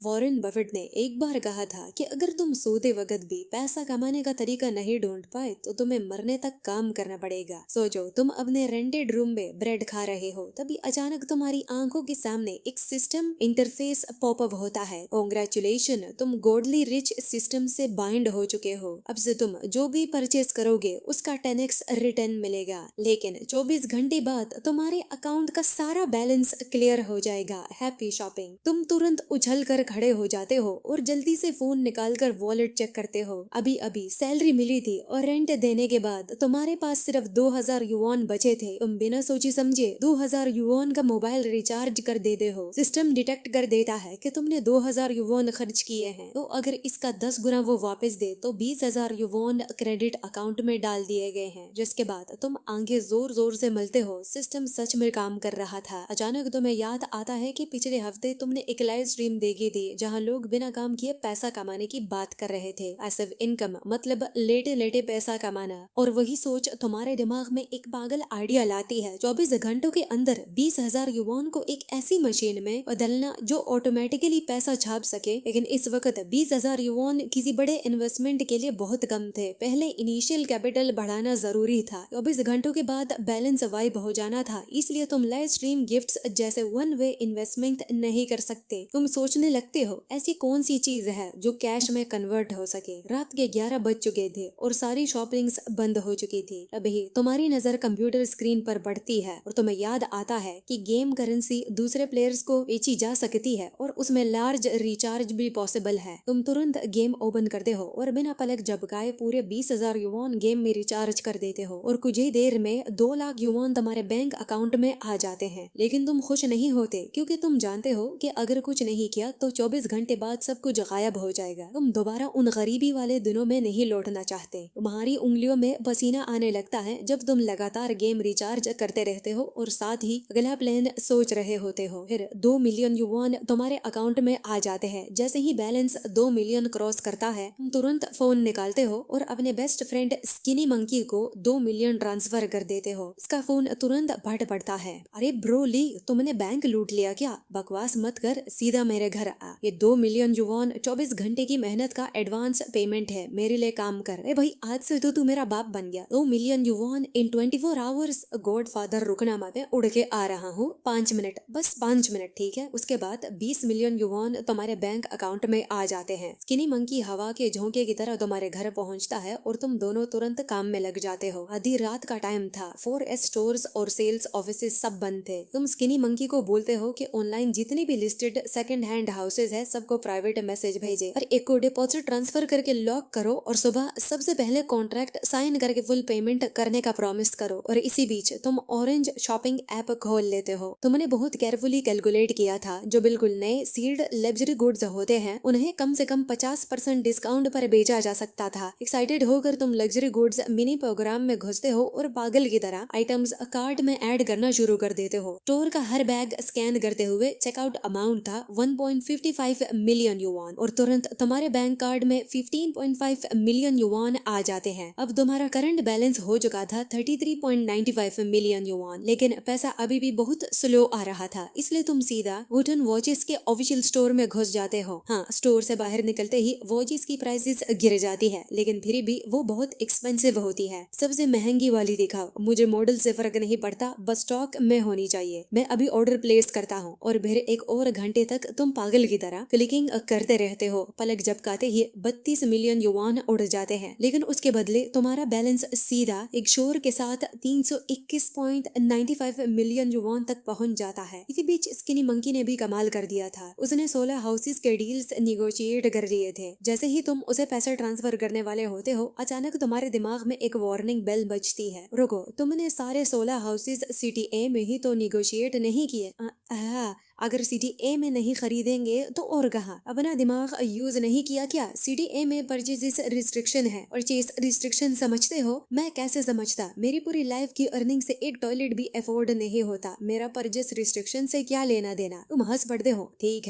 Warren Buffett ने एक बार कहा था कि अगर तुम सोते वक्त भी पैसा कमाने का तरीका नहीं ढूंढ पाए तो तुम्हें मरने तक काम करना पड़ेगा। सोचो, तुम अपने रेंटेड रूम में ब्रेड खा रहे हो, तभी अचानक तुम्हारी आंखों के सामने एक सिस्टम इंटरफेस पॉपअप होता है। कॉन्ग्रेचुलेशन, तुम गॉडली रिच सिस्टम से बाइंड हो चुके हो। अब से तुम जो भी परचेस करोगे उसका 10x रिटर्न मिलेगा, लेकिन 24 घंटे बाद तुम्हारे अकाउंट का सारा बैलेंस क्लियर हो जाएगा। Happy shopping. तुम तुरंत उछल कर खड़े हो जाते हो और जल्दी से फोन निकालकर वॉलेट चेक करते हो। अभी अभी सैलरी मिली थी और रेंट देने के बाद तुम्हारे पास सिर्फ 2000 युआन बचे थे। तुम बिना सोचे समझे 2000 युआन का मोबाइल रिचार्ज कर देते हो। सिस्टम डिटेक्ट कर देता है कि तुमने 2000 युआन खर्च किए हैं, तो अगर इसका 10 गुना वो वापस दे तो 20,000 युआन क्रेडिट अकाउंट में डाल दिए गए हैं। जिसके बाद तुम आगे जोर जोर से मलते हो। सिस्टम सच में काम कर रहा था। अचानक तुम्हें याद आता है कि पिछले हफ्ते तुमने एक लाइव स्ट्रीम देखी थी जहां लोग बिना काम किए पैसा कमाने की बात कर रहे थे। पैसिव इनकम मतलब लेटे लेटे पैसा कमाना। और वही सोच तुम्हारे दिमाग में एक पागल आइडिया लाती है। 24 घंटों के अंदर 20,000 युवान को एक ऐसी मशीन में बदलना जो ऑटोमेटिकली पैसा छाप सके। लेकिन इस वक्त 20,000 युवान किसी बड़े इन्वेस्टमेंट के लिए बहुत कम थे। पहले इनिशियल कैपिटल बढ़ाना जरूरी था। 24 घंटों के बाद बैलेंस वाइप हो जाना था। इसलिए तुम लाइव स्ट्रीम गिफ्ट्स जैसे वन वे इन्वेस्टमेंट नहीं कर सकते। तुम सोचने लगते हो ऐसी कौन सी चीज है जो कैश में कन्वर्ट हो सके। रात के 11 बज चुके थे और सारी शॉपिंग्स बंद हो चुकी थी। अभी तुम्हारी नजर कंप्यूटर स्क्रीन पर पड़ती है और तुम्हें याद आता है कि गेम करेंसी दूसरे प्लेयर्स को बेची जा सकती है और उसमें लार्ज रिचार्ज भी पॉसिबल है। तुम तुरंत गेम ओपन करते हो और बिना पलक झपकाए पूरे 20,000 युवान गेम में रिचार्ज कर देते हो और कुछ ही देर में 2 लाख युवान तुम्हारे बैंक अकाउंट में आ जाते हैं। लेकिन तुम खुश नहीं होते क्योंकि तुम जानते हो कि अगर कुछ नहीं किया तो 24 घंटे बाद सब कुछ गायब हो जाएगा। तुम दोबारा उन गरीबी वाले दिनों में नहीं लौटना चाहते। तुम्हारी उंगलियों में पसीना आने लगता है जब तुम लगातार गेम रिचार्ज करते रहते हो और साथ ही अगला प्लान सोच रहे होते हो। फिर 2 मिलियन युवान तुम्हारे अकाउंट में आ जाते हैं। जैसे ही बैलेंस 2 मिलियन क्रॉस करता है तुम तुरंत फोन निकालते हो और अपने बेस्ट फ्रेंड स्किनी मंकी को 2 मिलियन ट्रांसफर कर देते हो। इसका फोन तुरंत फट पड़ता है। अरे ब्रो ली, तुमने बैंक लूट लिया क्या? बकवास मत कर, सीधा मेरे घर आ। ये 2 मिलियन युवान 24 घंटे की मेहनत का एडवांस पेमेंट है। मेरे लिए काम कर। अरे भाई, आज से तो तू मेरा बाप बन गया। 2 मिलियन युवान इन 24 आवर्स। गॉड फादर, रुकना मत, मैं उड़ के आ रहा हूँ। 5 मिनट, बस 5 मिनट, ठीक है? उसके बाद 20 मिलियन युवान तुम्हारे बैंक अकाउंट में आ जाते हैं। स्किनी मंकी हवा के झोंके की तरह तुम्हारे घर पहुंचता है और तुम दोनों तुरंत काम में लग जाते हो। आधी रात का टाइम था। 4S स्टोर्स और सेल्स ऑफिसेस सब बंद थे। तुम स्किनी मंकी को बोलते हो कि ऑनलाइन जितनी भी लिस्टेड सेकंड हैंड हाउसेज है सबको प्राइवेट मैसेज भेजे और एक को डिपॉजिट ट्रांसफर करके लॉक करो और सुबह सबसे पहले कॉन्ट्रैक्ट साइन करके फुल पेमेंट करने का प्रॉमिस करो। और इसी बीच तुम ऑरेंज शॉपिंग ऐप खोल लेते हो। तुमने बहुत केयरफुली कैलकुलेट किया था जो बिल्कुल नए सील्ड लग्जरी गुड्स होते हैं उन्हें कम से कम 50% डिस्काउंट पर बेचा जा सकता था। एक्साइटेड होकर तुम लग्जरी गुड्स मिनी प्रोग्राम में घुसते हो और पागल की तरह आइटम्स कार्ट में ऐड करना शुरू कर देते हो। स्टोर का हर बैग स्कैन करते हुए चेकआउट अमाउंट था 1.55 मिलियन युवान और तुरंत तुम्हारे बैंक कार्ड में 15.5 मिलियन युवान आ जाते हैं। अब तुम्हारा करंट बैलेंस हो चुका था 33.95 मिलियन युवान, लेकिन पैसा अभी भी बहुत स्लो आ रहा था। इसलिए तुम सीधा वुडन वॉचेस के ऑफिशियल स्टोर में घुस जाते हो। हाँ, स्टोर से बाहर निकलते ही वॉचेस की प्राइसेस गिर जाती है, लेकिन फिर भी वो बहुत एक्सपेंसिव होती है। सबसे महंगी वाली दिखाओ, मुझे मॉडल से फर्क नहीं पड़ता, बस स्टॉक में होनी चाहिए। मैं अभी ऑर्डर प्लेस करता हूँ। और फिर एक और घंटे तक तुम पागल की तरह क्लिकिंग करते रहते हो। पलक झपकाते ही 32 मिलियन युवान उड़ जाते हैं, लेकिन उसके बदले तुम्हारा बैलेंस सीधा एक शोर के साथ 321.95 मिलियन युवान तक पहुंच जाता है। इसी बीच स्किनी मंकी ने भी कमाल कर दिया था। उसने 16 हाउसेस के डील्स निगोशिएट कर लिए थे। जैसे ही तुम उसे पैसे ट्रांसफर करने वाले होते हो, अचानक तुम्हारे दिमाग में एक वार्निंग बेल बजती है। रुको, तुमने सारे 16 हाउसेस सिटी ए में ही तो निगोशिएट नहीं किए। अगर सिटी ए में नहीं खरीदेंगे तो और कहाँ? अपना दिमाग यूज नहीं किया क्या? सिटी ए में परचेजेस रिस्ट्रिक्शन है। परचेज रिस्ट्रिक्शन समझते हो? मैं कैसे समझता? मेरी पूरी लाइफ की अर्निंग से एक टॉयलेट भी अफोर्ड नहीं होता। मेरा परचेज रिस्ट्रिक्शन से क्या लेना देना? तुम हंस पड़ते हो। ठीक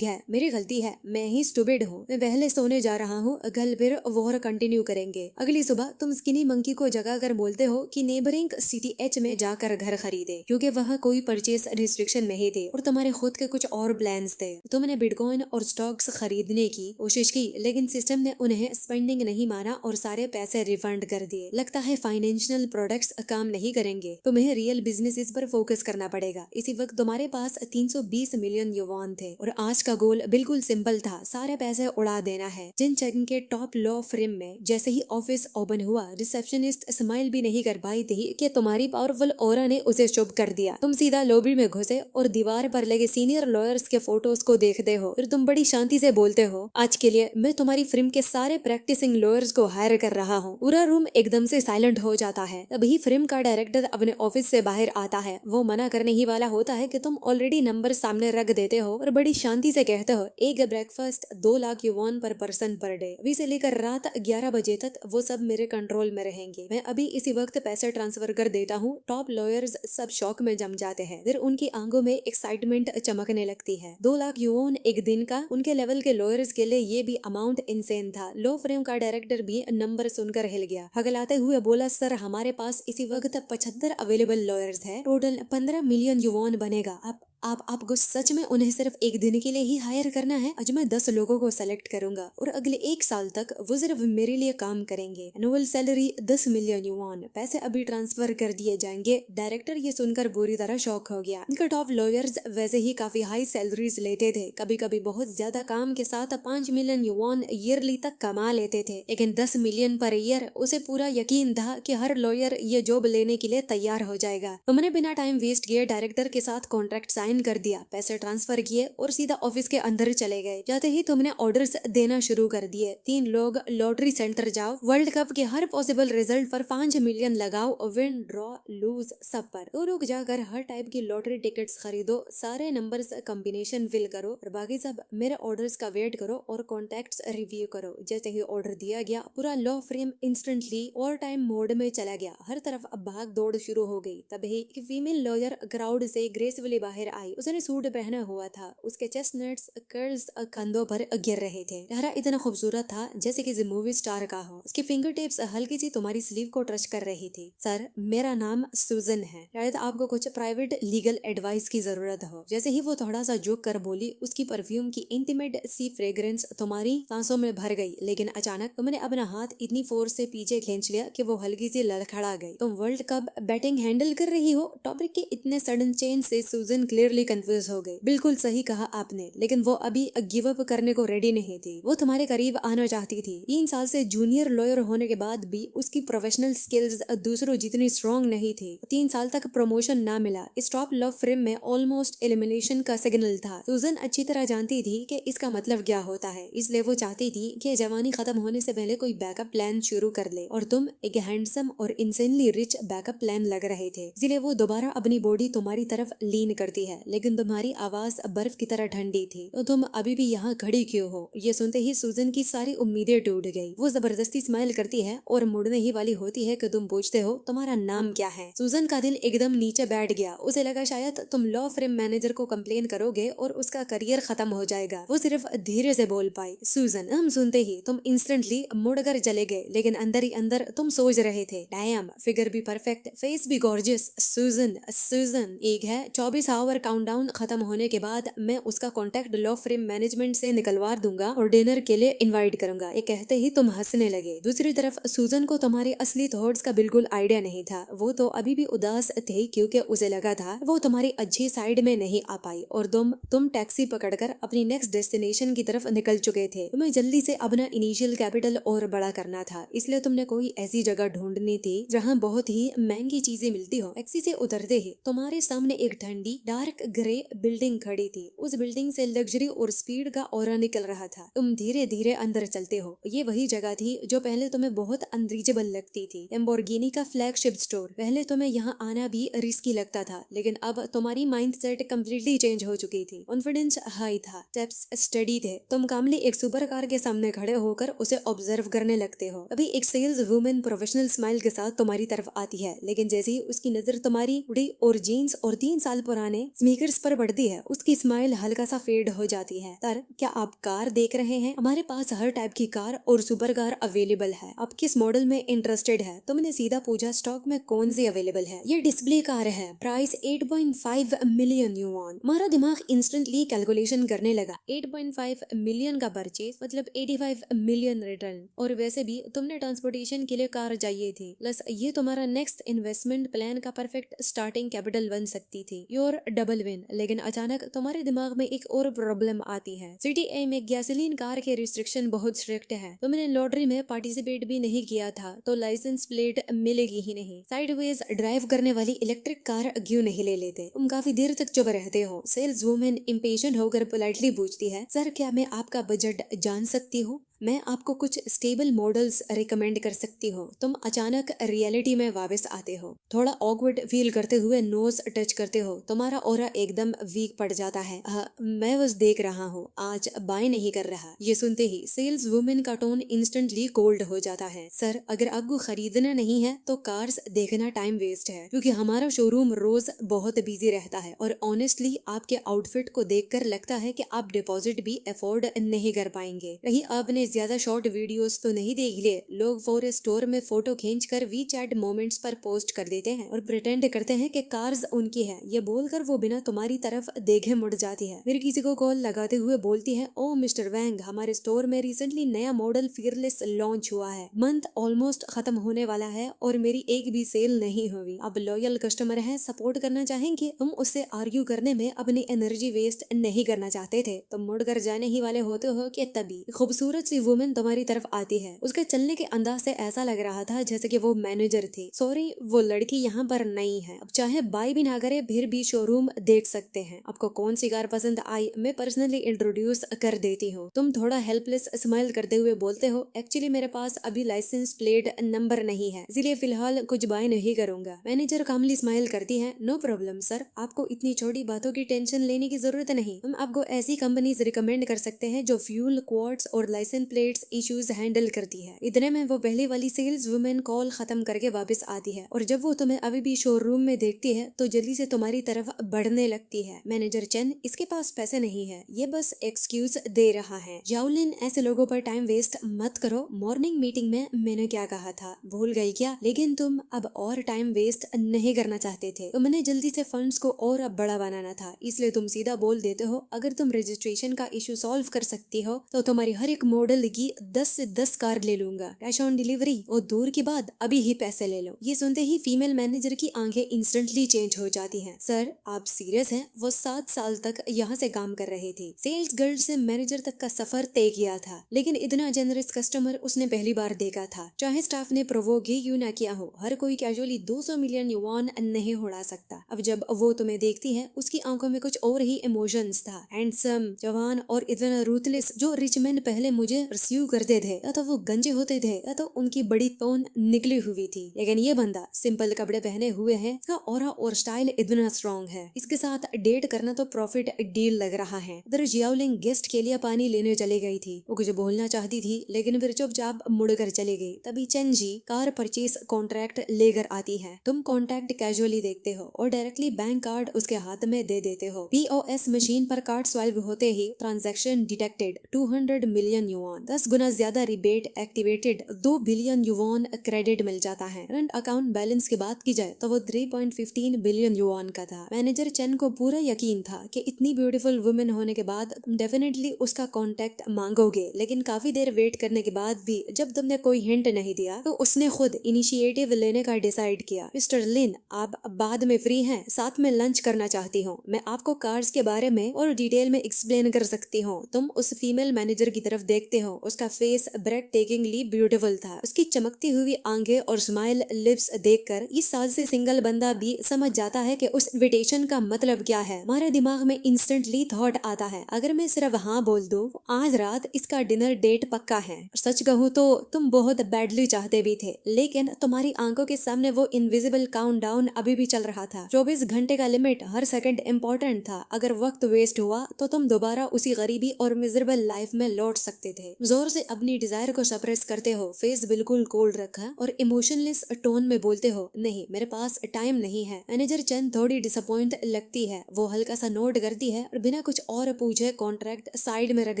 है, मेरी गलती है, मैं ही स्टूपिड हूँ। मैं पहले सोने जा रहा हूँ, कल फिर वॉर कंटिन्यू करेंगे। अगली सुबह तुम स्किनी मंकी को जगा कर बोलते हो कि नेबरिंग सिटी एच में जाकर घर खरीदे, क्योंकि वहाँ कोई परचेज रिस्ट्रिक्शन नहीं थे और तुम्हारे खुद के कुछ और प्लान्स थे। तुमने बिटकॉइन और स्टॉक्स खरीदने की कोशिश की, लेकिन सिस्टम ने उन्हें स्पेंडिंग नहीं माना और सारे पैसे रिफंड कर दिए। लगता है फाइनेंशियल प्रोडक्ट्स काम नहीं करेंगे, तुम्हें रियल बिजनेसेस पर फोकस करना पड़ेगा। इसी वक्त तुम्हारे पास 320 मिलियन युवान थे और आज का गोल बिल्कुल सिंपल था, सारे पैसे उड़ा देना है। जिन चेकिंग के टॉप लॉ फ्रेम में जैसे ही ऑफिस ओपन हुआ, रिसेप्शनिस्ट स्माइल भी नहीं कर पाई थी कि तुम्हारी पावरफुल ऑरा ने उसे चुप कर दिया। तुम सीधा लॉबी में घुसे और दीवार पर लगे सीनियर लॉयर्स के फोटोज को देखते हो, फिर तुम बड़ी शांति से बोलते हो, आज के लिए मैं तुम्हारी फिल्म के सारे प्रैक्टिसिंग लॉयर्स को हायर कर रहा हूँ। पूरा रूम एकदम से साइलेंट हो जाता है। तभी फिल्म का डायरेक्टर अपने ऑफिस से बाहर आता है। वो मना करने ही वाला होता है कि तुम ऑलरेडी नंबर सामने रख देते हो और बड़ी शांति से कहते हो, एक ब्रेकफास्ट 2 लाख युवान पर पर्सन पर डे, अभी से लेकर रात 11 बजे तक वो सब मेरे कंट्रोल में रहेंगे। मैं अभी इसी वक्त पैसे ट्रांसफर कर देता हूँ। टॉप लॉयर्स सब शौक में जम जाते हैं, फिर उनकी आंखों में एक्साइटमेंट चमकने लगती है। 2 लाख युवान एक दिन का, उनके लेवल के लॉयर्स के लिए ये भी अमाउंट इनसेन था। लो फ्रेम का डायरेक्टर भी नंबर सुनकर हिल गया। हगलाते हुए बोला, सर हमारे पास इसी वक्त 75 अवेलेबल लॉयर्स है, टोटल 15 मिलियन युवान बनेगा। आपको सच में उन्हें सिर्फ एक दिन के लिए ही हायर करना है? आज मैं 10 लोगों को सेलेक्ट करूंगा और अगले 1 साल तक वो सिर्फ मेरे लिए काम करेंगे। एनुअल सैलरी 10 मिलियन युवान, पैसे अभी ट्रांसफर कर दिए जाएंगे। डायरेक्टर ये सुनकर बुरी तरह शॉक हो गया। इनके टॉप लॉयर्स वैसे ही काफी हाई सैलरीज लेते थे, कभी कभी बहुत ज्यादा काम के साथ 5 मिलियन युवान ईयरली तक कमा लेते थे, लेकिन 10 मिलियन पर ईयर, उसे पूरा यकीन था कि हर लॉयर ये जॉब लेने के लिए तैयार हो जाएगा। उन्होंने बिना टाइम वेस्ट किए डायरेक्टर के साथ कॉन्ट्रैक्ट साइन कर दिया, पैसे ट्रांसफर किए और सीधा ऑफिस के अंदर चले गए। जाते ही तुमने ऑर्डर्स देना शुरू कर दिए। 3 लोग लॉटरी सेंटर जाओ, वर्ल्ड कप के हर पॉसिबल रिजल्ट पर 5 मिलियन लगाओ, विन ड्रॉ लूज सब पर। 2 लोग जाकर हर टाइप की लॉटरी टिकट्स खरीदो, सारे नंबर्स कॉम्बिनेशन फिल करो और बाकी सब मेरे ऑर्डर्स का वेट करो और कॉन्टैक्ट्स रिव्यू करो। जैसे ही ऑर्डर दिया गया, पूरा law frame instantly all time mode में चला गया। हर तरफ भाग दौड़ शुरू हो गई। तभी एक फीमेल लॉयर क्राउड से ग्रेसफुली बाहर आई। उसने सूट पहना हुआ था, उसके चेस्टनट्स कर्ल्स कंधों पर गिर रहे थे। चेहरा इतना खूबसूरत था जैसे किसी मूवी स्टार का हो। उसकी फिंगर टिप्स हल्की सी तुम्हारी स्लीव को टच कर रही थी। सर मेरा नाम सुजन है, शायद आपको कुछ प्राइवेट लीगल एडवाइस की जरूरत हो। जैसे ही वो थोड़ा सा झुक कर बोली, उसकी परफ्यूम की इंटीमेट सी फ्रेग्रेंस तुम्हारी सांसों में भर गई। लेकिन अचानक तुमने अपना हाथ इतनी फोर्स से पीछे खींच लिया कि वो हल्की सी लड़खड़ा गई। तुम वर्ल्ड कप बैटिंग हैंडल कर रही हो? टॉपिक के इतने सडन चेंज से सुजन क्लियरली कंफ्यूज हो गई। बिल्कुल सही कहा आपने, लेकिन वो अभी गिव अप करने को रेडी नहीं थी। वो तुम्हारे करीब आना चाहती थी। 3 साल से जूनियर लॉयर होने के बाद भी उसकी प्रोफेशनल स्किल्स दूसरों जितनी स्ट्रॉन्ग नहीं थी। 3 साल तक प्रमोशन ना मिला। इस टॉप लॉ फ्रेम में ऑलमोस्ट एलिमिनेशन का सिग्नल था। सुजन अच्छी तरह जानती थी कि इसका मतलब क्या होता है, इसलिए वो चाहती थी कि जवानी खत्म होने से पहले कोई बैकअप प्लान शुरू कर ले, और तुम एक हैंडसम और इंसेनली रिच बैकअप प्लान लग रहे थे। इसलिए वो दोबारा अपनी बॉडी तुम्हारी तरफ लीन करती है, लेकिन तुम्हारी आवाज बर्फ की तरह ठंडी थी। तो तुम अभी भी यहाँ खड़ी क्यों हो? ये सुनते ही सुजन की सारी उम्मीदें टूट गई। वो जबरदस्ती स्माइल करती है और मुड़ने ही वाली होती है कि तुम पूछते हो, तुम्हारा नाम क्या है? सुजन का दिल एकदम नीचे बैठ गया। उसे लगा शायद तुम लॉ फ्रेम मैनेजर को कंप्लेन करोगे और उसका करियर खत्म हो जाएगा। वो सिर्फ धीरे से बोल पाई, सुजन। हम सुनते ही तुम इंस्टेंटली मुड़कर चले गए, लेकिन अंदर ही अंदर तुम सोच रहे थे, डैम, फिगर भी परफेक्ट, फेस भी गॉर्जियस। सुजन सुजन एक है 24 आवर काउंटडाउन खत्म होने के बाद मैं उसका कांटेक्ट लॉ फ्रेम मैनेजमेंट से निकलवा दूंगा और डिनर के लिए इनवाइट करूंगा। ये कहते ही तुम हंसने लगे। दूसरी तरफ सुजन को तुम्हारे असली थॉट्स का बिल्कुल आइडिया नहीं था। वो तो अभी भी उदास थे क्योंकि उसे लगा था वो तुम्हारी अच्छी साइड में नहीं आ पाई और तुम टैक्सी पकड़कर अपनी नेक्स्ट डेस्टिनेशन की तरफ निकल चुके थे। तुम्हें जल्दी से अपना इनिशियल कैपिटल और बड़ा करना था, इसलिए तुमने कोई ऐसी जगह ढूंढनी थी जहाँ बहुत ही महंगी चीजें मिलती हो। टैक्सी से उतरते ही तुम्हारे सामने एक ठंडी डार्क ग्रे बिल्डिंग खड़ी थी। उस बिल्डिंग से लग्जरी और स्पीड का ऑरा निकल रहा था। तुम धीरे धीरे अंदर चलते हो। ये वही जगह थी जो पहले तुम्हें बहुत अनरीचेबल लगती थी। लैम्बोर्गिनी का फ्लैगशिप स्टोर। पहले तुम्हें यहाँ आना भी रिस्की लगता था, लेकिन अब तुम्हारी माइंडसेट कंप्लीटली चेंज हो चुकी थी। कॉन्फिडेंस हाई था, स्टेप्स स्टडी थे। तुम कामली एक सुपर कार के सामने खड़े होकर उसे ऑब्जर्व करने लगते हो। अभी एक सेल्स वुमेन प्रोफेशनल स्माइल के साथ तुम्हारी तरफ आती है, लेकिन जैसे ही उसकी नजर तुम्हारी हुडी और जीन्स और 3 साल पुराने स्पीकर्स पर बढ़ती है, उसकी स्माइल हल्का सा फेड हो जाती है। सर, क्या आप कार देख रहे हैं? हमारे पास हर टाइप की कार और सुपर कार अवेलेबल है। आप किस मॉडल में इंटरेस्टेड है? तो मैंने सीधा पूछा स्टॉक में कौन सी अवेलेबल है। ये डिस्प्ले कार है, प्राइस 8.5 मिलियन युआन। हमारा दिमाग इंस्टेंटली कैलकुलेशन करने लगा। 8.5 मिलियन का परचेज मतलब 85 मिलियन रिटर्न। और वैसे भी तुमने ट्रांसपोर्टेशन के लिए कार चाहिए थी, प्लस ये तुम्हारा नेक्स्ट इन्वेस्टमेंट प्लान का परफेक्ट स्टार्टिंग कैपिटल बन सकती थी। Your double win. लेकिन अचानक तुम्हारे दिमाग में एक और प्रॉब्लम आती है। सिटी ए में गैसोलीन कार के रिस्ट्रिक्शन बहुत स्ट्रिक्ट है। तुमने लॉटरी में पार्टिसिपेट भी नहीं किया था तो लाइसेंस प्लेट मिलेगी ही नहीं। साइडवेज ड्राइव करने वाली इलेक्ट्रिक कार क्यों नहीं ले लेते? तुम काफी देर तक चुप रहते हो। सेल्स वुमेन इम्पेशेंट होकर पोलाइटली पूछती है, सर क्या मैं आपका बजट जान सकती हूँ? मैं आपको कुछ स्टेबल मॉडल्स रिकमेंड कर सकती हूँ। तुम अचानक रियलिटी में वापस आते हो, थोड़ा ऑकवर्ड फील करते हुए नोज टच करते हो। तुम्हारा ऑरा एकदम वीक पड़ जाता है। मैं बस देख रहा हूँ, आज बाय नहीं कर रहा। ये सुनते ही सेल्स वुमेन का टोन इंस्टेंटली कोल्ड हो जाता है। सर, अगर आपको खरीदना नहीं है तो कार्स देखना टाइम वेस्ट है, क्योंकि हमारा शोरूम रोज बहुत बिजी रहता है और ऑनेस्टली आपके आउटफिट को देखकर लगता है कि आप डिपॉजिट भी अफोर्ड नहीं कर पाएंगे। रही आपने ज्यादा शॉर्ट वीडियोस तो नहीं देख लिए। लोग फॉर स्टोर में फोटो खींचकर वी चैट मोमेंट्स पर पोस्ट कर देते हैं और प्रिटेंड करते हैं कि कार्स उनकी है। ये बोलकर वो बिना तुम्हारी तरफ देखे मुड़ जाती है। फिर किसी को कॉल लगाते हुए बोलती है, ओ मिस्टर वैंग, हमारे स्टोर में रिसेंटली नया मॉडल फियरलेस लॉन्च हुआ है। मंथ ऑलमोस्ट खत्म होने वाला है और मेरी एक भी सेल नहीं हुई। अब लॉयल कस्टमर है, सपोर्ट करना चाहेंगे। तुम उससे आर्ग्यू करने में अपनी एनर्जी वेस्ट नहीं करना चाहते थे। तुम मुड़कर जाने ही वाले होते हो कि तभी खूबसूरत सी वुमेन तुम्हारी तरफ आती है। उसके चलने के अंदाज से ऐसा लग रहा था जैसे कि वो मैनेजर थी। सॉरी, वो लड़की यहाँ पर नहीं है। अब चाहे बाय भी ना करे फिर भी शोरूम देख सकते हैं। आपको कौन सी कार पसंद आई मैं पर्सनली इंट्रोड्यूस कर देती हूँ। तुम थोड़ा हेल्पलेस स्माइल करते हुए बोलते हो, एक्चुअली मेरे पास अभी लाइसेंस प्लेट नंबर नहीं है, इसलिए फिलहाल कुछ बाय नहीं करूंगा। मैनेजर कामली स्माइल करती है, नो प्रॉब्लम सर, आपको इतनी छोटी बातों की टेंशन लेने की जरूरत नहीं। हम आपको ऐसी कंपनीज रिकमेंड कर सकते हैं जो फ्यूल क्वार्ट्स और लाइसेंस प्लेट्स इश्यूज हैंडल करती है। इतने में वो पहले वाली सेल्स वुमेन कॉल खत्म करके वापस आती है और जब वो तुम्हें अभी भी शोरूम में देखती है तो जल्दी से तुम्हारी तरफ बढ़ने लगती है। मैनेजर चेन, इसके पास पैसे नहीं है, ये बस एक्सक्यूज दे रहा है। जाओलिन, ऐसे लोगों पर टाइम वेस्ट मत करो। मॉर्निंग मीटिंग में मैंने क्या कहा था, भूल गई क्या? लेकिन तुम अब और टाइम वेस्ट नहीं करना चाहते थे। तुमने जल्दी से फंड्स को और अब बड़ा बनाना था, इसलिए तुम सीधा बोल देते हो, अगर तुम रजिस्ट्रेशन का इशू सॉल्व कर सकती हो तो तुम्हारी हर एक मॉडल की 10 से 10 कार ले लूंगा, कैश ऑन डिलीवरी, और दूर की बात अभी ही पैसे ले लो। ये सुनते ही फीमेल मैनेजर की आंखें इंस्टेंटली चेंज हो जाती हैं। सर, आप सीरियस हैं? वो 7 साल तक यहाँ से काम कर रही थी, सेल्स गर्ल से मैनेजर तक का सफर तय किया था, लेकिन इतना जेनरस कस्टमर उसने पहली बार देखा था। चाहे स्टाफ ने प्रोवोक ही क्यों ना किया हो, हर कोई कैजुअली 200 मिलियन युआन नहीं उड़ा सकता। अब जब वो तुम्हें देखती है उसकी आंखों में कुछ और ही इमोशंस था। हैंडसम, जवान और इतना रूथलेस। जो रिच मैन पहले मुझे रिसीव करते थे या तो वो गंजे होते थे या तो उनकी बड़ी टोन निकली हुई थी, लेकिन ये बंदा सिंपल कपड़े पहने हुए है, इसका ऑरा और स्टाइल इतना स्ट्रॉन्ग है। इसके साथ डेट करना तो प्रॉफिट डील लग रहा है। इधर जियाओलिंग गेस्ट के लिए पानी लेने चली गई थी। वो कुछ बोलना चाहती थी लेकिन फिर चुपचाप मुड़कर चली गई। तभी चेन जी कार परचेज कॉन्ट्रैक्ट लेकर आती है। तुम कॉन्ट्रैक्ट कैजुअली देखते हो और डायरेक्टली बैंक कार्ड उसके हाथ में दे देते हो। पीओएस मशीन पर कार्ड स्वाइप होते ही ट्रांजैक्शन डिटेक्टेड, 200 मिलियन युआन, 10 गुना ज्यादा rebate activated, 2 billion yuan credit मिल जाता है। करंट अकाउंट बैलेंस की बात की जाए तो वो 3.15 बिलियन युआन का था। मैनेजर चेन को पूरा यकीन था कि इतनी ब्यूटीफुल वुमेन होने के बाद तुम डेफिनेटली उसका कांटेक्ट मांगोगे, लेकिन काफी देर वेट करने के बाद भी जब तुमने कोई हिंट नहीं दिया तो उसने खुद इनिशिएटिव लेने का डिसाइड किया। मिस्टर लिन, आप बाद में फ्री हैं? साथ में लंच करना चाहती हूँ। मैं आपको कार्स के बारे में और डिटेल में एक्सप्लेन कर सकती हूँ। तुम उस फीमेल मैनेजर की तरफ देखते हो। उसका फेस ब्रेड टेकिंगली ब्यूटीफुल था। उसकी चमकती हुई आंखें और स्माइल लिप्स देखकर इस साल से सिंगल बंदा भी समझ जाता है कि उस इन्विटेशन का मतलब क्या है। हमारे दिमाग में इंस्टेंटली थॉट आता है, अगर मैं सिर्फ हाँ बोल दूं, आज रात इसका डिनर डेट पक्का है। सच कहूँ तो तुम बहुत बैडली चाहते भी थे, लेकिन तुम्हारी आंखों के सामने वो इनविजिबल काउंटडाउन अभी भी चल रहा था। 24 घंटे का लिमिट, हर सेकंड इम्पोर्टेंट था। अगर वक्त वेस्ट हुआ तो तुम दोबारा उसी गरीबी और मिजरेबल लाइफ में लौट सकते थे। जोर से अपनी डिजायर को सप्रेस करते हो, फेस बिल्कुल कोल्ड रखा और इमोशनलेस टोन में बोलते हो, नहीं मेरे पास टाइम नहीं है। मैनेजर चंद थोड़ी डिसअपॉइंट लगती है, वो हल्का सा नोट करती है और बिना कुछ और पूछे कॉन्ट्रैक्ट साइड में रख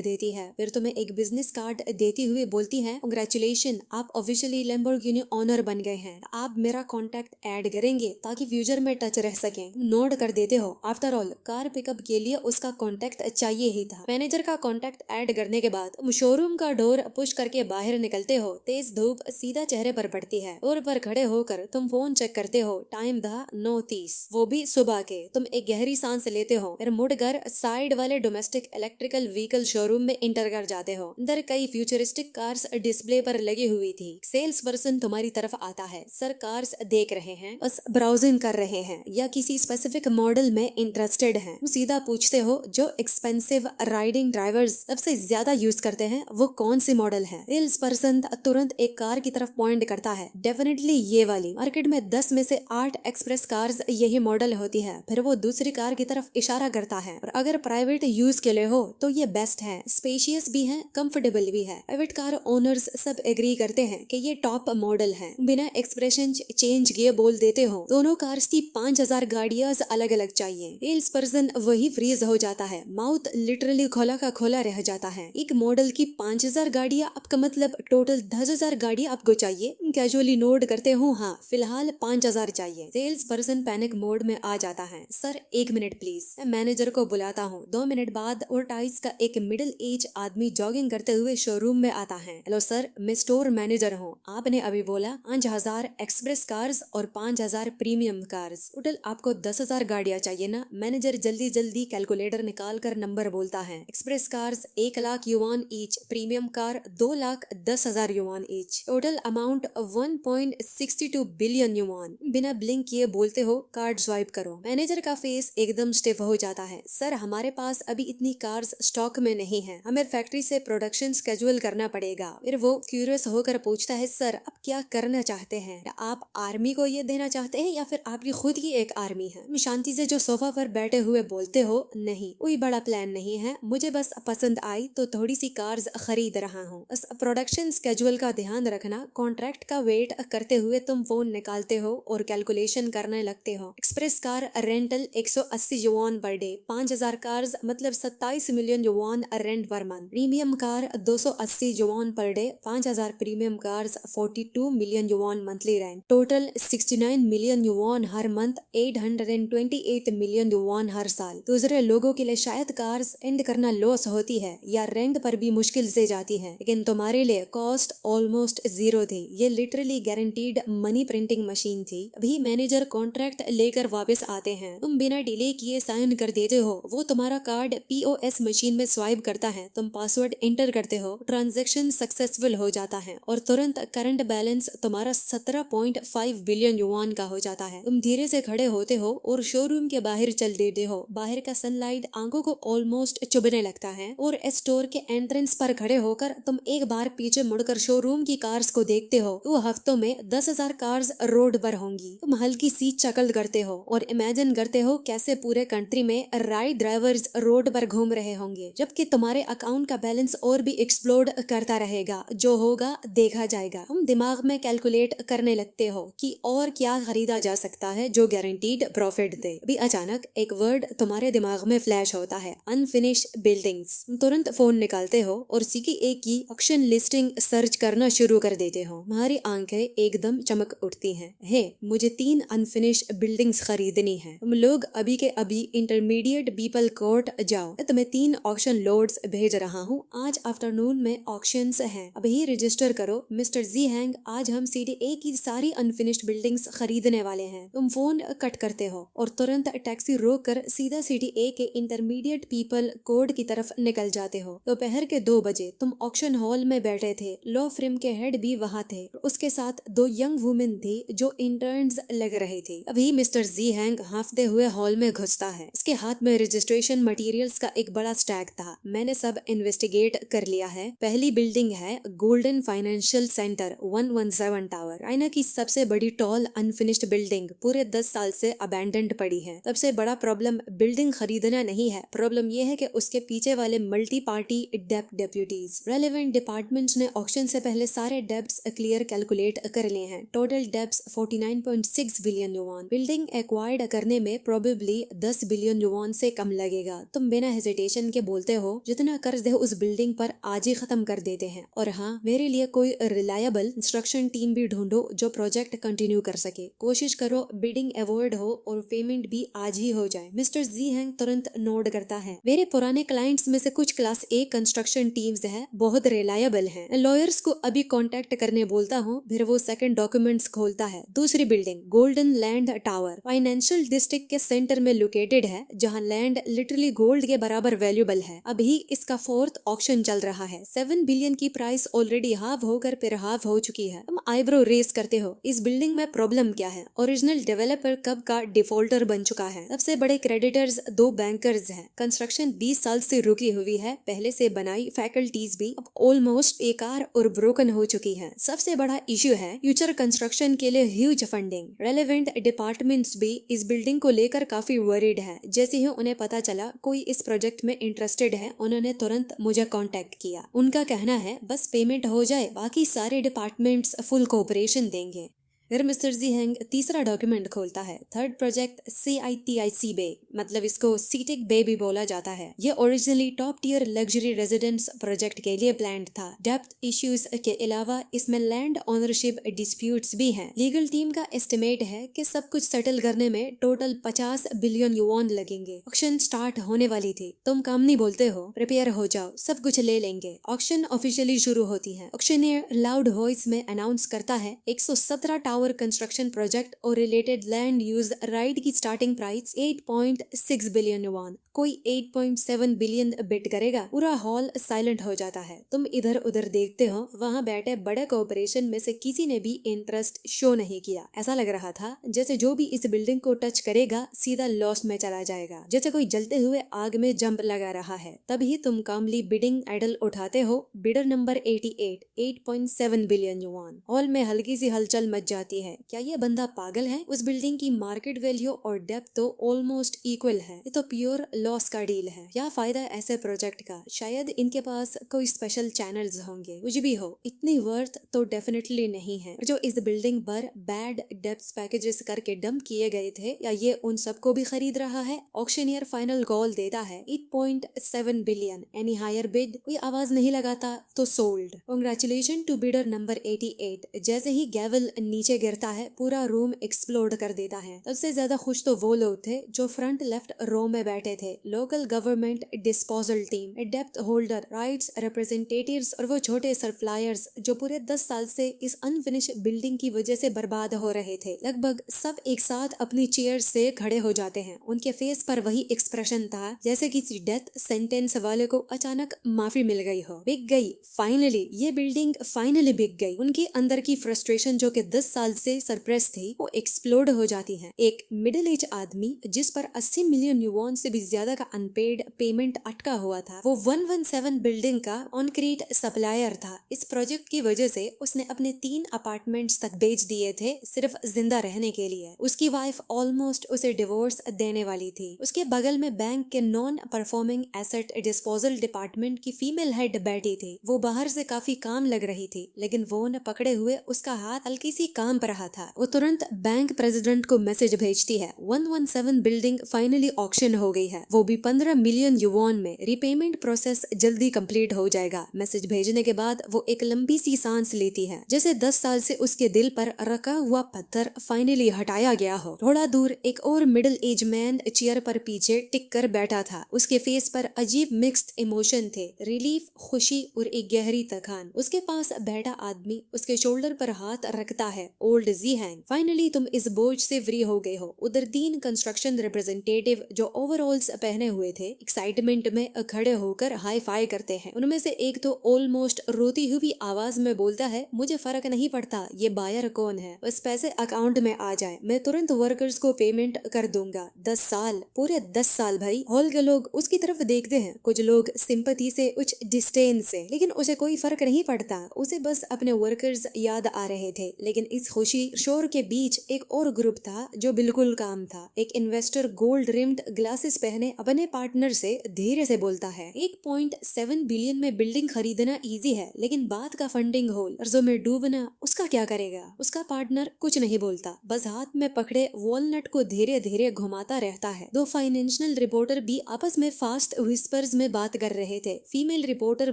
देती है। फिर तुम्हें एक बिजनेस कार्ड देती हुई बोलती है, कांग्रेचुलेशन, आप ऑफिशियली लैम्बोर्गिनी ऑनर बन गए हैं। आप मेरा कॉन्टैक्ट ऐड करेंगे ताकि फ्यूचर में टच रह सके। नोट कर देते हो, आफ्टर ऑल कार पिकअप के लिए उसका कॉन्टैक्ट चाहिए ही था। मैनेजर का कॉन्टैक्ट ऐड करने के बाद शोरूम का डोर पुश करके बाहर निकलते हो। तेज धूप सीधा चेहरे पर पड़ती है। डोर पर खड़े होकर तुम फोन चेक करते हो, टाइम था 9:30, वो भी सुबह के। तुम एक गहरी सांस लेते हो, फिर मुड़कर साइड वाले डोमेस्टिक इलेक्ट्रिकल व्हीकल शोरूम में इंटर कर जाते हो। अंदर कई फ्यूचरिस्टिक कार्स डिस्प्ले पर लगी हुई थी। सेल्स पर्सन तुम्हारी तरफ आता है, सर कार्स देख रहे हैं, बस ब्राउजिंग कर रहे हैं या किसी स्पेसिफिक मॉडल में इंटरेस्टेड हैं? सीधा पूछते हो, जो एक्सपेंसिव राइडिंग ड्राइवर्स सबसे ज्यादा यूज करते हैं वो कौन सी मॉडल है? सेल्स पर्सन तुरंत एक कार की तरफ पॉइंट करता है, डेफिनेटली ये वाली। मार्केट में 10 में से 8 एक्सप्रेस कार्स यही मॉडल होती है। फिर वो दूसरी कार की तरफ इशारा करता है, और अगर प्राइवेट यूज के लिए हो तो ये बेस्ट है, स्पेशियस भी है, कंफर्टेबल भी है। प्राइवेट कार ओनर्स सब एग्री करते हैं कि ये टॉप मॉडल है। बिना एक्सप्रेशन चेंज किए बोल देते हो, दोनों कार्स की 5000 गाड़ियां अलग अलग चाहिए। सेल्स पर्सन वही फ्रीज हो जाता है, माउथ लिटरली खोला का खोला रह जाता है। एक मॉडल की 5000 गाड़ियां, आपका मतलब टोटल 10,000 गाड़ियां आपको चाहिए? कैजुअली नोट करते हो, हाँ फिलहाल 5000 चाहिए। सेल्स पर्सन पैनिक मोड में आ जाता है, सर 1 मिनट प्लीज, मैनेजर को बुलाता हूँ। 2 मिनट बाद ओर्टाइज का एक मिडिल एज आदमी जॉगिंग करते हुए शोरूम में आता है। हेलो सर, मैं स्टोर मैनेजर हूँ। आपने अभी बोला 5000 एक्सप्रेस कार्स और 5000 प्रीमियम कार्स, टोटल आपको 10,000 गाड़ियां चाहिए ना? मैनेजर जल्दी जल्दी कैलकुलेटर निकाल कर नंबर बोलता है, एक्सप्रेस कार्स 1 लाख युवान ईच, प्रीमियम कार 2,10,000 युवान ईच, टोटल अमाउंट 1.62 बिलियन युवान। बिना ब्लिंक किए बोलते हो, कार्ड स्वाइप करो। मैनेजर का फेस एकदम स्टिफ हो जाता है, सर हमारे पास अभी इतनी कार्स स्टॉक में नहीं है, हमें फैक्ट्री से प्रोडक्शन स्केड्यूल करना पड़ेगा। फिर वो क्यूरियस होकर पूछता है, सर आप क्या करना चाहते हैं? आप आर्मी को ये देना चाहते हैं या फिर आपकी खुद की एक आर्मी है? शांति से जो सोफा पर बैठे हुए बोलते हो, नहीं कोई बड़ा प्लान नहीं है, मुझे बस पसंद आई तो थोड़ी सी कार्स खरीद रहा हूँ। बस प्रोडक्शन स्केड्यूल का ध्यान रखना। कॉन्ट्रैक्ट का वेट करते हुए तुम फोन निकालते हो और कैलकुलेशन करने लगते हो। एक्सप्रेस कार रेंटल 180 युवान पर डे, 5000 कार्स मतलब 27 मिलियन युवान rent per month. Premium car 280 युवान per day, 5000 premium cars 42 million युवान मंथली रेंट, टोटल 69 मिलियन युवान हर मंथ, 828 मिलियन युवान हर साल। दूसरे लोगों के लिए शायद कार्स एंड करना लॉस होती है या रेंट पर भी मुश्किल से जाती है, लेकिन तुम्हारे लिए कॉस्ट ऑलमोस्ट जीरो थी। ये literally guaranteed money printing machine थी। अभी मैनेजर कॉन्ट्रैक्ट लेकर वापस आते हैं, तुम बिना डिले किए साइन कर देते हो। वो तुम्हारा कार्ड POS मशीन में स्वाइप करता है, तुम पासवर्ड एंटर करते हो, ट्रांजैक्शन सक्सेसफुल हो जाता है और तुरंत करंट बैलेंस तुम्हारा 17.5 बिलियन युवान का हो जाता है। तुम धीरे से खड़े होते हो और शोरूम के बाहर चल देते हो। बाहर का सनलाइट आंखों को ऑलमोस्ट चुभने लगता है और स्टोर के एंट्रेंस पर खड़े होकर तुम एक बार पीछे मुड़कर शोरूम की कार्स को देखते हो। तो हफ्तों में 10,000 कार्स रोड पर होंगी। तुम हल्की सी चकल करते हो और इमेजिन करते हो कैसे पूरे कंट्री में राइड ड्राइवर्स रोड पर घूम रहे होंगे, जबकि तुम्हारे अकाउंट का बैलेंस और भी एक्सप्लोड करता रहेगा। जो होगा देखा जाएगा। तुम दिमाग में कैलकुलेट करने लगते हो कि और क्या खरीदा जा सकता है जो गारंटीड प्रॉफिट दे। अभी अचानक एक वर्ड तुम्हारे दिमाग में फ्लैश होता है, अनफिनिश्ड बिल्डिंग्स। तुरंत फोन निकालते हो और CTA की ऑक्शन लिस्टिंग सर्च करना शुरू कर देते हो। तुम्हारी आंखें एकदम चमक उठती हैं। हे, मुझे 3 अनफिनिश्ड बिल्डिंग्स खरीदनी है। तुम लोग अभी के अभी इंटरमीडिएट पीपल कोर्ट जाओ, तुम्हें 3 ऑक्शन लोड्स भेज रहा हूँ। आज आफ्टरनून में ऑक्शंस हैं, अभी रजिस्टर करो। मिस्टर जी हैंग, आज हम CTA की सारी अनफिनिश्ड बिल्डिंग्स खरीदने वाले हैं। तुम फोन कट करते हो और तुरंत टैक्सी रोक कर सीधा CTA के इंटरमीडिएट पीपल कोड की तरफ निकल जाते हो। दोपहर के 2 बजे तुम ऑक्शन हॉल में बैठे थे। लॉ फ्रेम के हेड भी वहाँ थे, उसके साथ 2 यंग वुमेन थी जो इंटर्न्स लग रही थी। अभी मिस्टर जी हैंग हाफते हुए हॉल में घुसता है। उसके हाथ में रजिस्ट्रेशन मटेरियल्स का एक बड़ा स्टैक था। मैंने सब इन्वेस्टिगेट कर लिया है। पहली बिल्डिंग है golden financial centre 117 tower, China की सबसे बड़ी टॉल अनफिनिश्ड बिल्डिंग, पूरे 10 साल से अबैंडन्ड पड़ी है। सबसे बड़ा प्रॉब्लम बिल्डिंग खरीदना नहीं है, प्रॉब्लम यह है कि उसके पीछे वाले मल्टी पार्टी डेप्ट लिक्विडिटीज। रेलेवेंट डिपार्टमेंट्स ने ऑक्शन से पहले सारे डेब्ट्स क्लियर कैलकुलेट कर लिए हैं। टोटल डेब्ट्स 49.6 बिलियन युवान। बिल्डिंग एक्वायर्ड करने में प्रोबेबली 10 बिलियन युवान से कम लगेगा। तुम बिना हेजिटेशन के बोलते हो जितना कर्ज है उस बिल्डिंग पर आज ही खत्म कर देते हैं। और हाँ, मेरे लिए कोई रिलायबल इंस्ट्रक्शन टीम भी ढूंढो जो प्रोजेक्ट कंटिन्यू कर सके। कोशिश करो बिडिंग अवॉइड हो और पेमेंट भी आज ही हो जाए। मिस्टर जी हैंग तुरंत नोट करता है। मेरे पुराने क्लाइंट्स में से कुछ क्लास ए कंस्ट्रक्शन टीम्स है, बहुत रिलायबल हैं। लॉयर्स को अभी कांटेक्ट करने बोलता हूँ, फिर वो सेकंड डॉक्यूमेंट्स खोलता है। दूसरी building golden land tower financial district के सेंटर में लोकेटेड है, जहाँ लैंड लिटरली गोल्ड के बराबर वैल्यूबल है। अभी इसका 4th ऑक्शन चल रहा है। 7 बिलियन की प्राइस ऑलरेडी हाफ होकर फिर हाफ हो चुकी है। तुम आईब्रो रेस करते हो। इस बिल्डिंग में प्रॉब्लम क्या है? ओरिजिनल डेवलपर कब का डिफॉल्टर बन चुका है। सबसे बड़े क्रेडिटर्स 2 बैंकर्स हैं। कंस्ट्रक्शन 20 साल से रुकी हुई है। पहले से बनाई फैकल्टीज भी अब ऑलमोस्ट बेकार और ब्रोकन हो चुकी हैं। सबसे बड़ा इश्यू है फ्यूचर कंस्ट्रक्शन के लिए ह्यूज फंडिंग। रेलेवेंट डिपार्टमेंट्स भी इस बिल्डिंग को लेकर काफी वरीड है। जैसे ही उन्हें पता चला कोई इस प्रोजेक्ट में इंटरेस्टेड है, उन्होंने तुरंत मुझे कांटेक्ट किया। उनका कहना है बस पेमेंट हो जाए, बाकी सारे डिपार्टमेंट्स फुल कोऑपरेशन देंगे। फिर मिस्टर जी हैंग तीसरा डॉक्यूमेंट खोलता है। थर्ड प्रोजेक्ट CITIC बे, मतलब इसको सीटिक बे भी बोला जाता है। ये originally top tier luxury residence project के लिए प्लान्ड था। डेप्थ इश्यूज के अलावा इसमें लैंड ओनरशिप डिस्प्यूट्स भी हैं। लीगल टीम का एस्टिमेट है कि सब कुछ सेटल करने में टोटल 50 बिलियन युवान लगेंगे। ऑक्शन स्टार्ट होने वाली थी। तुम काम नहीं बोलते हो, प्रिपेयर हो जाओ, सब कुछ ले लेंगे। ऑक्शन ऑफिशियली शुरू होती है। ऑक्शनियर लाउड वॉइस में अनाउंस करता है 117 टावर कंस्ट्रक्शन प्रोजेक्ट और रिलेटेड लैंड यूज राइट की स्टार्टिंग प्राइस 8.6 बिलियन युवान। कोई 8.7 बिलियन बिड करेगा। पूरा हॉल साइलेंट हो जाता है। तुम इधर उधर देखते हो। वहाँ बैठे बड़े कॉर्पोरेशन में से किसी ने भी इंटरेस्ट शो नहीं किया। ऐसा लग रहा था जैसे जो भी इस बिल्डिंग को टच करेगा सीधा लॉस में चला जाएगा, जैसे कोई जलते हुए आग में जंप लगा रहा है। तभी तुम कामली बिडिंग आइडल उठाते हो। बिडर नंबर 88, 8.7 बिलियन युवान। हॉल में हल्की सी हलचल मच जाती है। क्या ये बंदा पागल है? उस बिल्डिंग की मार्केट वैल्यू और डेप्थ तो ऑलमोस्ट इक्वल है। ये तो प्योर लॉस का डील है। क्या फायदा ऐसे प्रोजेक्ट का? शायद इनके पास कोई स्पेशल चैनल्स होंगे। कुछ भी हो, इतनी वर्थ तो डेफिनेटली नहीं है जो इस बिल्डिंग पर बैड डेप्थ पैकेजेस करके डंप किए गए थे। या ये उन सबको भी खरीद रहा है? ऑक्शनियर फाइनल कॉल देता है 8.7 बिलियन। Any higher bid? कोई आवाज नहीं लगाता तो sold. Congratulation to bidder number 88। जैसे ही गैवल नीचे गिरता है पूरा रूम एक्सप्लोड कर देता है। सबसे ज्यादा खुश तो वो लोग थे जो फ्रंट लेफ्ट रो में बैठे थे। Local government disposal team, depth holder, rights representatives और वो छोटे सप्लायर्स जो पूरे 10 साल से इस अनफिनिश बिल्डिंग की वजह से बर्बाद हो रहे थे। लगभग सब एक साथ अपनी चेयर से खड़े हो जाते हैं। उनके फेस पर वही एक्सप्रेशन था जैसे किसी डेथ सेंटेंस वाले को अचानक माफी मिल गई हो। बिक गई फाइनली, ये बिल्डिंग फाइनली बिक गई। उनके अंदर की फ्रस्ट्रेशन जो कि 10 साल से सरप्रेस थी वो एक्सप्लोड हो जाती है। एक मिडिल एज आदमी जिस पर 80 मिलियन युवान से भी ज्यादा का अनपेड पेमेंट अटका हुआ था, वो 117 बिल्डिंग का कॉन्क्रीट सप्लायर था। इस प्रोजेक्ट की वजह से उसने अपने 3 अपार्टमेंट्स तक बेच दिए थे सिर्फ जिंदा रहने के लिए। उसकी वाइफ ऑलमोस्ट उसे डिवोर्स देने वाली थी। उसके बगल में बैंक के non performing asset disposal department की फीमेल हेड बैठी थी। वो बाहर से काफी काम लग रही थी, लेकिन वो न पकड़े हुए उसका हाथ हल्की सी काम पर रहा था। वो तुरंत बैंक प्रेसिडेंट को मैसेज भेजती है 117 बिल्डिंग फाइनली ऑक्शन हो गई है, वो भी 15 मिलियन युवान में। रीपेमेंट प्रोसेस जल्दी कंप्लीट हो जाएगा। मैसेज भेजने के बाद वो एक लंबी सी सांस लेती है, जैसे 10 साल से उसके दिल पर रखा हुआ पत्थर फाइनली हटाया गया हो। थोड़ा दूर एक और मिडिल एज मैन चेयर पर पीछे टिक कर बैठा था। उसके फेस पर अजीब मिक्स्ड इमोशन थे, रिलीफ, खुशी और एक गहरी थकान। उसके पास बैठा आदमी उसके शोल्डर पर हाथ रखता है। ओल्ड जी हैंग, फाइनली तुम इस बोझ से फ्री हो गए हो। उधर 3 कंस्ट्रक्शन रिप्रेजेंटेटिव जो ओवरऑल्स पहने हुए थे एक्साइटमेंट में खड़े होकर हाई फाई करते हैं। उनमें से एक तो ऑलमोस्ट रोती हुई आवाज में बोलता है, मुझे फर्क नहीं पड़ता ये बायर कौन है, बस पैसे अकाउंट में आ जाए, मैं तुरंत वर्कर्स को पेमेंट कर दूंगा। 10 साल, पूरे 10 साल भाई। हॉल के लोग उसकी तरफ देखते हैं, कुछ लोग सिंपैथी से, कुछ डिस्डेन से, लेकिन उसे कोई फर्क नहीं पड़ता। उसे बस अपने वर्कर्स याद आ रहे थे। लेकिन इस खुशी शोर के बीच एक और ग्रुप था जो बिल्कुल काम था। एक इन्वेस्टर गोल्ड रिम्ड ग्लासेस पहने अपने पार्टनर से धीरे से बोलता है, 1.7 बिलियन में बिल्डिंग खरीदना इजी है, लेकिन बात का फंडिंग होल कर्जों में डूबना, उसका क्या करेगा? उसका पार्टनर कुछ नहीं बोलता, बस हाथ में पकड़े वॉलनट को धीरे धीरे घुमाता रहता है। दो फाइनेंशियल रिपोर्टर भी आपस में फास्ट विस्पर्स में बात कर रहे थे। फीमेल रिपोर्टर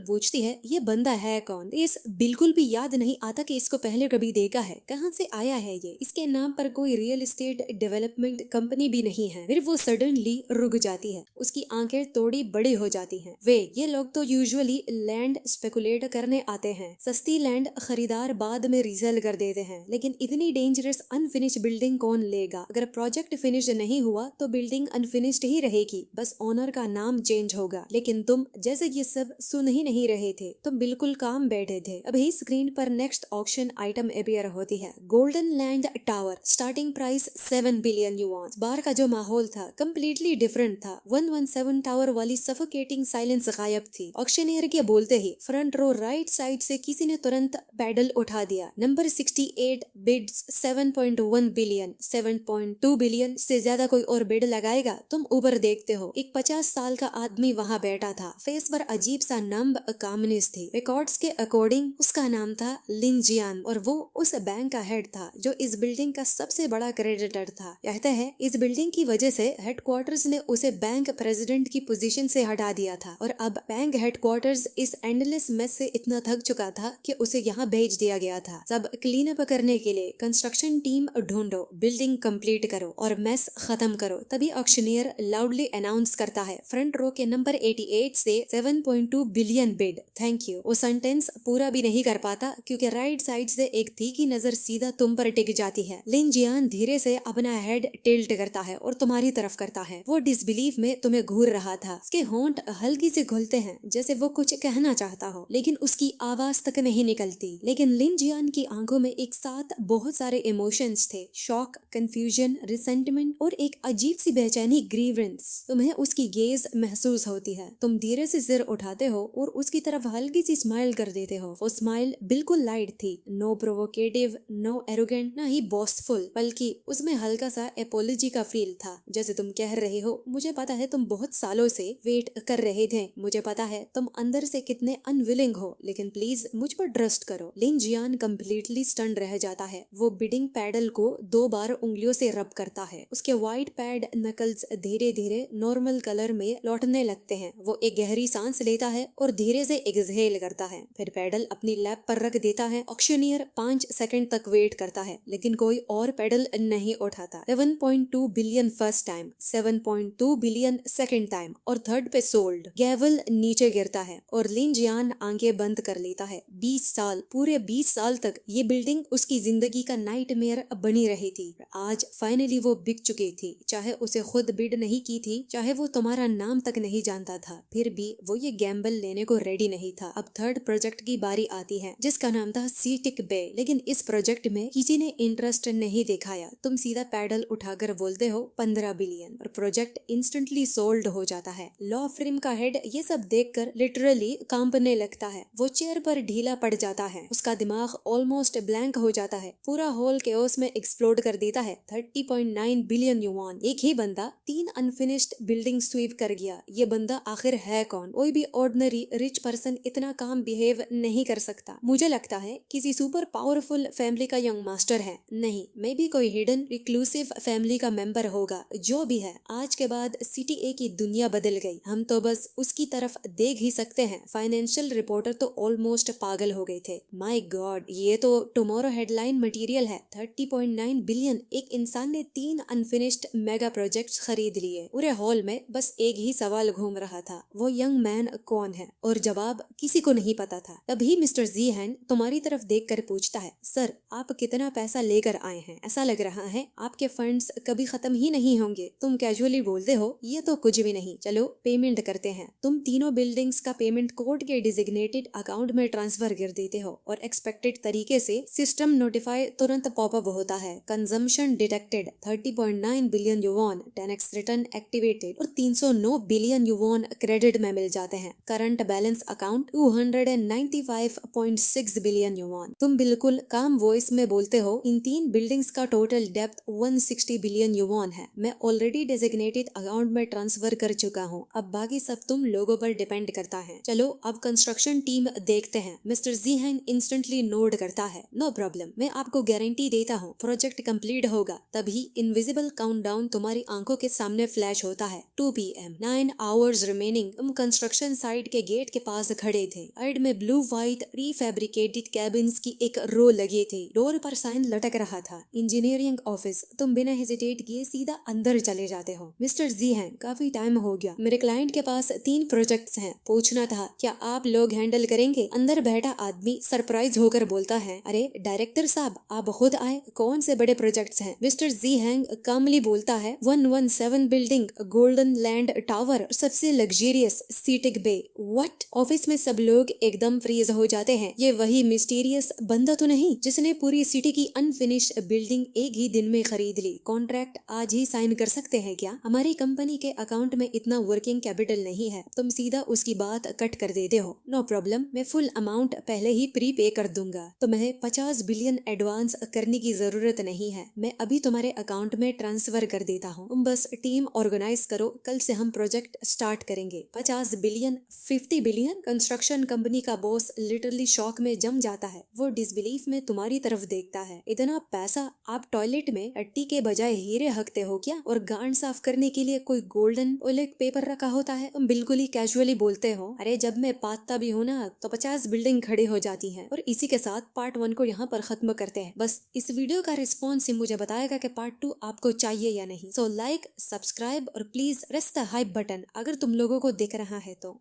पूछती है, ये बंदा है कौन? इस बिल्कुल भी याद नहीं आता कि इसको पहले कभी देखा है, कहाँ से आया है ये, इसके नाम पर कोई रियल एस्टेट डेवलपमेंट कंपनी भी नहीं है। फिर वो सडनली रुक जाती है, उसकी आंखें थोड़ी बड़ी हो जाती हैं। वे ये लोग तो यूजुअली लैंड स्पेकुलेट करने आते हैं, सस्ती लैंड खरीदार बाद में रीसेल कर देते हैं, लेकिन इतनी डेंजरस अनफिनिश्ड बिल्डिंग कौन लेगा? अगर प्रोजेक्ट फिनिश नहीं हुआ तो बिल्डिंग अनफिनिश्ड ही रहेगी, बस ओनर का नाम चेंज होगा। लेकिन तुम जैसे ये सब सुन ही नहीं रहे थे, तुम बिल्कुल काम बैठे थे। अभी स्क्रीन पर नेक्स्ट ऑक्शन आइटम अपीयर होती है, golden land tower, starting price 7 billion yuan. बाहर का जो माहौल था कम्प्लीटली डिफरेंट था। 117 टावर वाली सफोकेटिंग साइलेंस गायब थी। ऑक्शनियर के बोलते ही फ्रंट रो राइट साइड से किसी ने तुरंत पैडल उठा दिया। Number 68 beads 7.1 billion. 7.2 बिलियन से ज्यादा कोई और बिड लगाएगा? तुम ऊपर देखते हो, एक 50 साल का आदमी वहाँ बैठा था, फेस पर अजीब सा नंब कामनेस थी। रिकॉर्ड्स के अकॉर्डिंग उसका नाम था लिन जियान और वो उस बैंक का हेड था जो इस बिल्डिंग का सबसे बड़ा क्रेडिटर था। कहते हैं इस बिल्डिंग की वजह से हेडक्वार्टर्स ने उसे बैंक प्रेसिडेंट की पोजीशन से हटा दिया था और अब बैंक हेडक्वार्टर्स इस एंडलेस मेस से इतना थक चुका था कि उसे यहाँ भेज दिया गया था। सब क्लीन अप करने के लिए कंस्ट्रक्शन टीम ढूंढो, बिल्डिंग कंप्लीट करो और मेस खत्म करो। तभी ऑक्शनियर लाउडली अनाउंस करता है, फ्रंट रो के नंबर 88 से 7.2 बिलियन बिड। Thank you. वो सेंटेंस पूरा भी नहीं कर पाता क्योंकि राइट साइड से एक तीखी नजर सीधा तुम पर टिक जाती है। लिन जियान धीरे से अपना हेड टिल्ट करता है और तुम्हारी तरफ करता है। वो डिसबिलीफ में तुम्हें घूर रहा था। उसके होंठ हल्की से खुलते हैं जैसे वो कुछ कहना चाहता हो, लेकिन उसकी आवाज तक नहीं निकलती। लेकिन लिन जियान की आंखों में एक साथ बहुत सारे इमोशंस थे, शॉक, कंफ्यूजन, रिसेंटमेंट और एक अजीब सी बेचैनी, ग्रीवेंस। तुम्हें उसकी गेज महसूस होती है। तुम धीरे से सिर उठाते हो और उसकी तरफ हल्की सी स्माइल कर देते हो। वो स्माइल बिल्कुल लाइट थी, नो प्रोवोकेटिव, नो एरोगेंट, ना ही बॉसफुल, बल्कि उसमें हल्का सा एपोलॉजी का फील था। जैसे तुम कह रहे हो, मुझे पता है तुम बहुत सालों से वेट कर रहे थे, मुझे पता है तुम अंदर से कितने अनविलिंग हो, लेकिन प्लीज मुझ पर ट्रस्ट करो। लिन जियान कम्प्लीटली स्टन रह जाता है। वो बिडिंग पैडल को 2 बार उंगलियों से रब करता है। उसके वाइट पैड नकल्स धीरे धीरे नॉर्मल कलर में लौटने लगते हैं। वो एक गहरी सांस लेता है और धीरे से एक्सहेल करता है, फिर पैडल अपनी लैप पर रख देता है। ऑक्शनियर 5 सेकंड तक वेट करता है, लेकिन कोई और पैडल नहीं उठाता। 7.2 billion first time, 7.2 billion second time और थर्ड पे सोल्ड। गैवल नीचे गिरता है और लिन जियान आंखें बंद कर लेता है। 20 साल, पूरे 20 साल तक ये बिल्डिंग उसकी जिंदगी का नाइटमेयर बनी रही थी। आज फाइनली वो बिक चुकी थी, चाहे उसे खुद बिड नहीं की थी, चाहे वो तुम्हारा नाम तक नहीं जानता था, फिर भी वो ये गैम्बल लेने को रेडी नहीं था। अब थर्ड प्रोजेक्ट की बारी आती है जिसका नाम था सीटिक बे, लेकिन इस प्रोजेक्ट में किसी ने इंटरेस्ट नहीं दिखाया। तुम सीधा पैडल उठाकर बोलते हो 15 बिलियन और प्रोजेक्ट इंस्टेंटली सोल्ड हो जाता है। लॉ फ्रेम का हेड ये सब देखकर लिटरली कांपने लगता है। वो चेयर पर ढीला पड़ जाता है, उसका दिमाग ऑलमोस्ट ब्लैंक हो जाता है। पूरा हॉल केओस में एक्सप्लोड कर देता है। 30.9 बिलियन युआन। एक ही बंदा 3 अनफिनिश्ड बिल्डिंग स्वीप कर गया। ये बंदा आखिर है कौन? कोई भी ऑर्डिनरी रिच पर्सन इतना काम बिहेव नहीं कर सकता। मुझे लगता है किसी सुपर पावरफुल फैमिली का यंग मास्टर है। नहीं, मे बी कोई हिडन रिक्लूसिव फैमिली का मेंबर होगा। जो भी है, आज के बाद सिटी ए की दुनिया बदल गई। हम तो बस उसकी तरफ देख ही सकते हैं। फाइनेंशियल रिपोर्टर तो ऑलमोस्ट पागल हो गए थे। माय गॉड, ये तो टुमारो हेडलाइन मटेरियल है। 30.9 बिलियन। एक इंसान ने 3 अनफिनिश्ड मेगा प्रोजेक्ट्स खरीद लिए। पूरे हॉल में बस एक ही सवाल घूम रहा था, वो यंग मैन कौन है? और जवाब किसी को नहीं पता था। तभी मिस्टर ज़ीहैन तुम्हारी तरफ देखकर पूछता है, सर आप कितना पैसा लेकर आए हैं? ऐसा लग रहा है आपके फंड्स कभी खत्म ही नहीं होंगे। तुम कैजुअली बोलते हो, ये तो कुछ भी नहीं, चलो पेमेंट करते हैं। तुम तीनों बिल्डिंग्स का पेमेंट कोर्ट के डिजिग्नेटेड अकाउंट में ट्रांसफर कर देते हो और एक्सपेक्टेड तरीके से सिस्टम नोटिफाई तुरंत पॉपअप होता है, consumption detected, 30.9 billion yuan, 10x return activated और 309 बिलियन युआन क्रेडिट में मिल जाते हैं। Current balance account 295.6 billion yuan. तुम बिल्कुल काम वॉइस में बोलते हो इन 3 बिल्डिंग्स का टोटल डेप्थ 160 बिलियन युवान है। मैं ऑलरेडी डेजिग्नेटेड अकाउंट में ट्रांसफर कर चुका हूँ, अब बाकी सब तुम लोगों पर डिपेंड करता है। चलो अब कंस्ट्रक्शन टीम देखते हैं। मिस्टर जी हैंग इंस्टेंटली नोड करता है। नो प्रॉब्लम, मैं आपको गारंटी देता हूँ प्रोजेक्ट कंप्लीट होगा। तभी इनविजिबल काउंटडाउन तुम्हारी आंखों के सामने फ्लैश होता है। 2 PM, 9 आवर्स रिमेनिंग। तुम कंस्ट्रक्शन साइट के गेट के पास खड़े थे। साइड में ब्लू व्हाइट प्रीफैब्रिकेटेड कैबिन्स की एक रो लगी थी। डोर पर साइन लटक रहा था, इंजीनियरिंग ऑफिस। तुम बिना हेजिटेट किए सीधा अंदर चले जाते हो। मिस्टर जी हैं, काफी टाइम हो गया, मेरे क्लाइंट के पास 3 प्रोजेक्ट्स हैं, पूछना था क्या आप लोग हैंडल करेंगे? अंदर बैठा आदमी सरप्राइज होकर बोलता है, अरे डायरेक्टर साहब, आप खुद आए, कौन से बड़े प्रोजेक्ट्स हैं? मिस्टर जी हैंग कामली बोलता है, 117 बिल्डिंग, गोल्डन लैंड टावर, सबसे luxurious seating bay. What? Office में सब लोग एकदम फ्रीज हो जाते हैं। ये वही मिस्टीरियस बंदा तो नहीं जिसने पूरी सिटी की अनफिनिश बिल्डिंग एक ही दिन में खरीद ली? कॉन्ट्रैक्ट आज ही साइन कर सकते हैं क्या? हमारी कंपनी के अकाउंट में इतना वर्किंग कैपिटल नहीं है, तुम सीधा उसकी बात कट कर देते हो। नो प्रॉब्लम, मैं फुल अमाउंट पहले ही प्री पे कर दूंगा। तुम्हें 50 बिलियन एडवांस करने की जरूरत नहीं है, मैं अभी तुम्हारे अकाउंट में ट्रांसफर कर देता हूँ। तुम बस टीम ऑर्गेनाइज करो, कल से हम प्रोजेक्ट स्टार्ट करेंगे। 50 बिलियन, 50 बिलियन? कंस्ट्रक्शन कंपनी का बॉस लिटरली शॉक में जम जाता है। वो डिसबिलीफ में तुम्हारी तरफ देखता है। इतना पैसा आप टॉयलेट में अट्टी के बजाय हीरे हकते हो क्या? और गांड साफ करने के लिए कोई गोल्डन ओलेक पेपर रखा होता है? तुम बिल्कुल ही कैजुअली बोलते हो, अरे जब मैं पाता भी हूँ ना तो 50 बिल्डिंग खड़ी हो जाती हैं। और इसी के साथ पार्ट 1 को यहाँ पर खत्म करते हैं। बस इस वीडियो का रिस्पॉन्स ही मुझे बताएगा कि पार्ट 2 आपको चाहिए या नहीं। सो लाइक, सब्सक्राइब और please press the hype button अगर तुम लोगों को दिख रहा है तो।